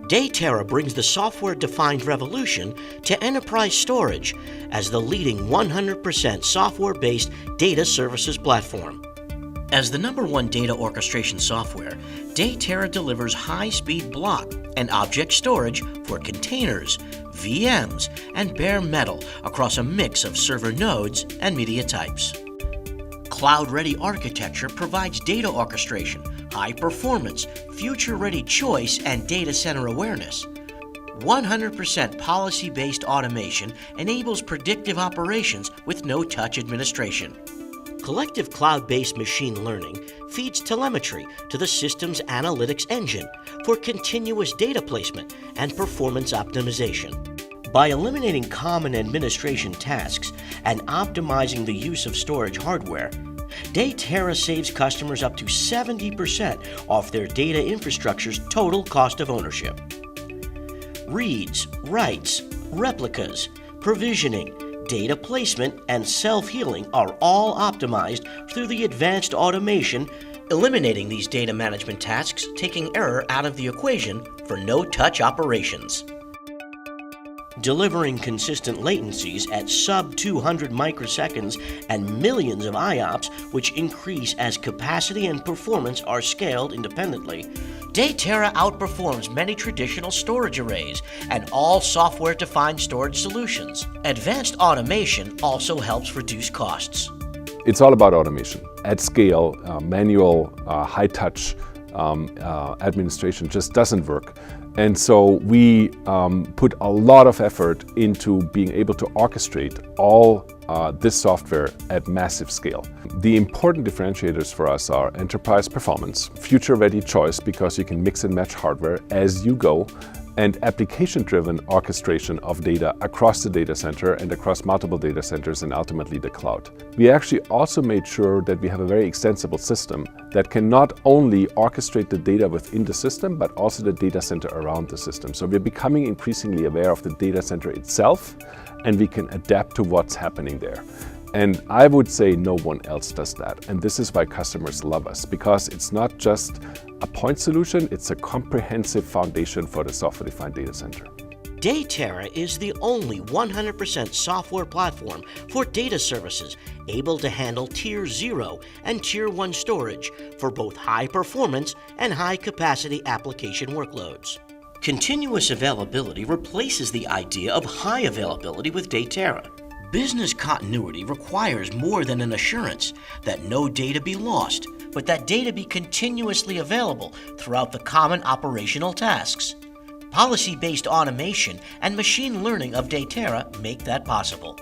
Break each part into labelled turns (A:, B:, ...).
A: Datera brings the software-defined revolution to enterprise storage as the leading 100% software-based data services platform. As the #1 data orchestration software, Datera delivers high-speed block and object storage for containers, VMs, and bare metal across a mix of server nodes and media types. Cloud-ready architecture provides data orchestration, high performance, future-ready choice, and data center awareness. 100% policy-based automation enables predictive operations with no-touch administration. Collective cloud-based machine learning feeds telemetry to the system's analytics engine for continuous data placement and performance optimization. By eliminating common administration tasks and optimizing the use of storage hardware, Datera saves customers up to 70% off their data infrastructure's total cost of ownership. Reads, writes, replicas, provisioning, data placement, and self-healing are all optimized through the advanced automation, eliminating these data management tasks, taking error out of the equation for no-touch operations. Delivering consistent latencies at sub-200 microseconds and millions of IOPS, which increase as capacity and performance are scaled independently, Datera outperforms many traditional storage arrays and all software-defined storage solutions. Advanced automation also helps reduce costs.
B: It's all about automation. At scale, manual, high-touch administration just doesn't work. And so we put a lot of effort into being able to orchestrate all this software at massive scale. The important differentiators for us are enterprise performance, future-ready choice because you can mix and match hardware as you go, and application-driven orchestration of data across the data center and across multiple data centers and ultimately the cloud. We actually also made sure that we have a very extensible system that can not only orchestrate the data within the system, but also the data center around the system. So we're becoming increasingly aware of the data center itself, and we can adapt to what's happening there. And I would say no one else does that. And this is why customers love us, because it's not just a point solution, it's a comprehensive foundation for the software-defined data center.
A: Datera is the only 100% software platform for data services able to handle Tier 0 and Tier 1 storage for both high performance and high capacity application workloads. Continuous availability replaces the idea of high availability with Datera. Business continuity requires more than an assurance that no data be lost, but that data be continuously available throughout the common operational tasks. Policy-based automation and machine learning of Datera make that possible.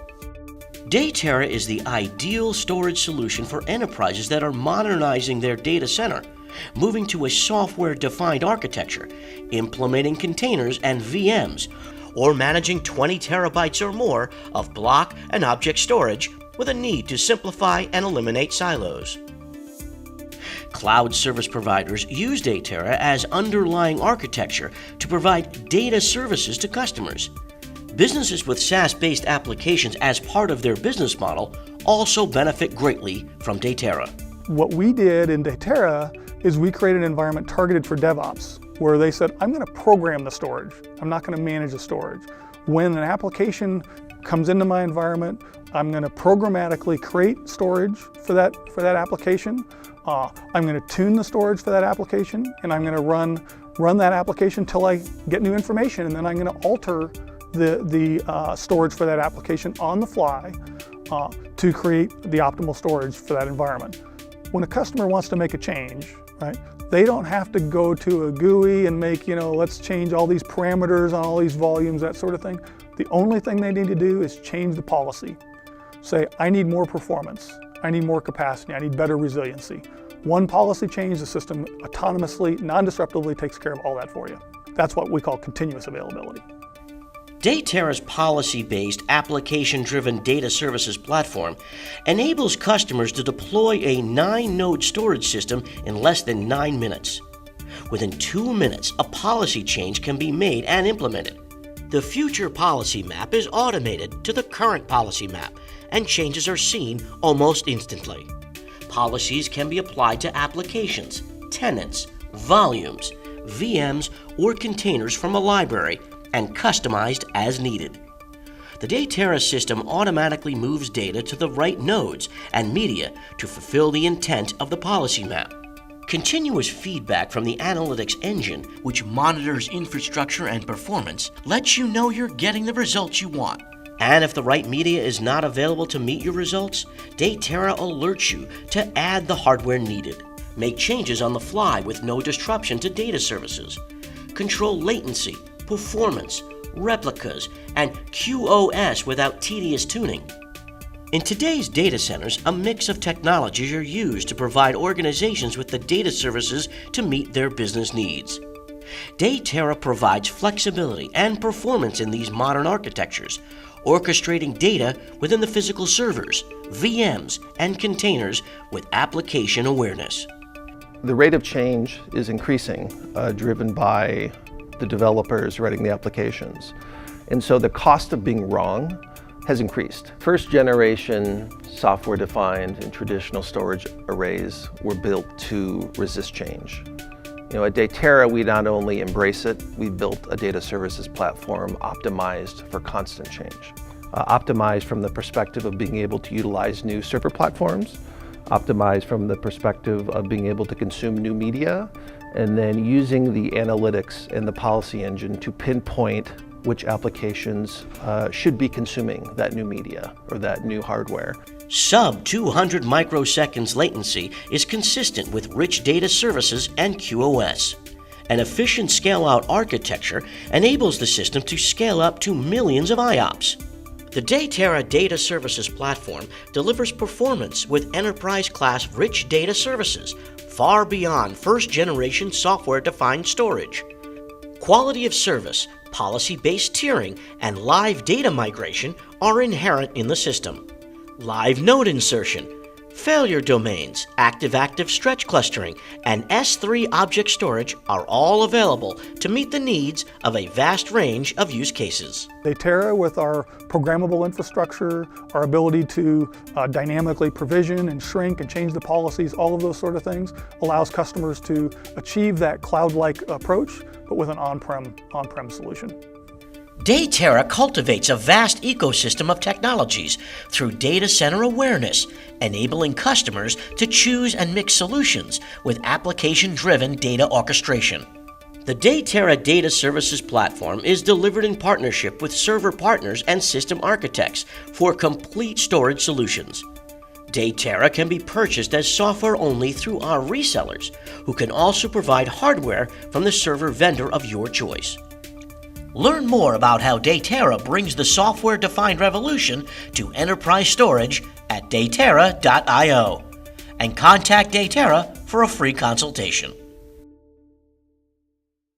A: Datera is the ideal storage solution for enterprises that are modernizing their data center, moving to a software-defined architecture, implementing containers and VMs, or managing 20 terabytes or more of block and object storage with a need to simplify and eliminate silos. Cloud service providers use Datera as underlying architecture to provide data services to customers. Businesses with SaaS-based applications as part of their business model also benefit greatly from Datera.
C: What we did in Datera is we created an environment targeted for DevOps, where they said, I'm going to program the storage. I'm not going to manage the storage. When an application comes into my environment, I'm going to programmatically create storage for that application. I'm going to tune the storage for that application, and I'm going to run that application till I get new information, and then I'm going to alter the storage for that application on the fly to create the optimal storage for that environment. When a customer wants to make a change, right, they don't have to go to a GUI and make, let's change all these parameters on all these volumes, that sort of thing. The only thing they need to do is change the policy. Say, I need more performance, I need more capacity, I need better resiliency. One policy change, the system autonomously, non-disruptively takes care of all that for you. That's what we call continuous availability.
A: Datera's policy-based, application-driven data services platform enables customers to deploy a 9-node storage system in less than 9 minutes. Within 2 minutes, a policy change can be made and implemented. The future policy map is automated to the current policy map, and changes are seen almost instantly. Policies can be applied to applications, tenants, volumes, VMs, or containers from a library and customized as needed. The Datera system automatically moves data to the right nodes and media to fulfill the intent of the policy map. Continuous feedback from the analytics engine, which monitors infrastructure and performance, lets you know you're getting the results you want. And if the right media is not available to meet your results, Datera alerts you to add the hardware needed. Make changes on the fly with no disruption to data services. Control latency, performance, replicas, and QoS without tedious tuning. In today's data centers, a mix of technologies are used to provide organizations with the data services to meet their business needs. Datera provides flexibility and performance in these modern architectures, orchestrating data within the physical servers, VMs, and containers with application awareness.
D: The rate of change is increasing, driven by the developers writing the applications. And so the cost of being wrong has increased. First generation software-defined and traditional storage arrays were built to resist change. At Datera, we not only embrace it, we built a data services platform optimized for constant change. Optimized from the perspective of being able to utilize new server platforms, optimized from the perspective of being able to consume new media, and then using the analytics and the policy engine to pinpoint which applications should be consuming that new media or that new hardware.
A: Sub 200 microseconds latency is consistent with rich data services and QoS. An efficient scale-out architecture enables the system to scale up to millions of IOPS. The Datera Data Services platform delivers performance with enterprise-class rich data services far beyond first-generation software-defined storage. Quality of service, policy-based tiering, and live data migration are inherent in the system. Live node insertion, failure domains, active-active stretch clustering, and S3 object storage are all available to meet the needs of a vast range of use cases.
C: Datera, with our programmable infrastructure, our ability to dynamically provision and shrink and change the policies, all of those sort of things, allows customers to achieve that cloud-like approach, but with an on-prem solution.
A: Datera cultivates a vast ecosystem of technologies through data center awareness, enabling customers to choose and mix solutions with application-driven data orchestration. The Datera Data Services platform is delivered in partnership with server partners and system architects for complete storage solutions. Datera can be purchased as software only through our resellers, who can also provide hardware from the server vendor of your choice. Learn more about how Datera brings the software-defined revolution to enterprise storage at datera.io and contact Datera for a free consultation.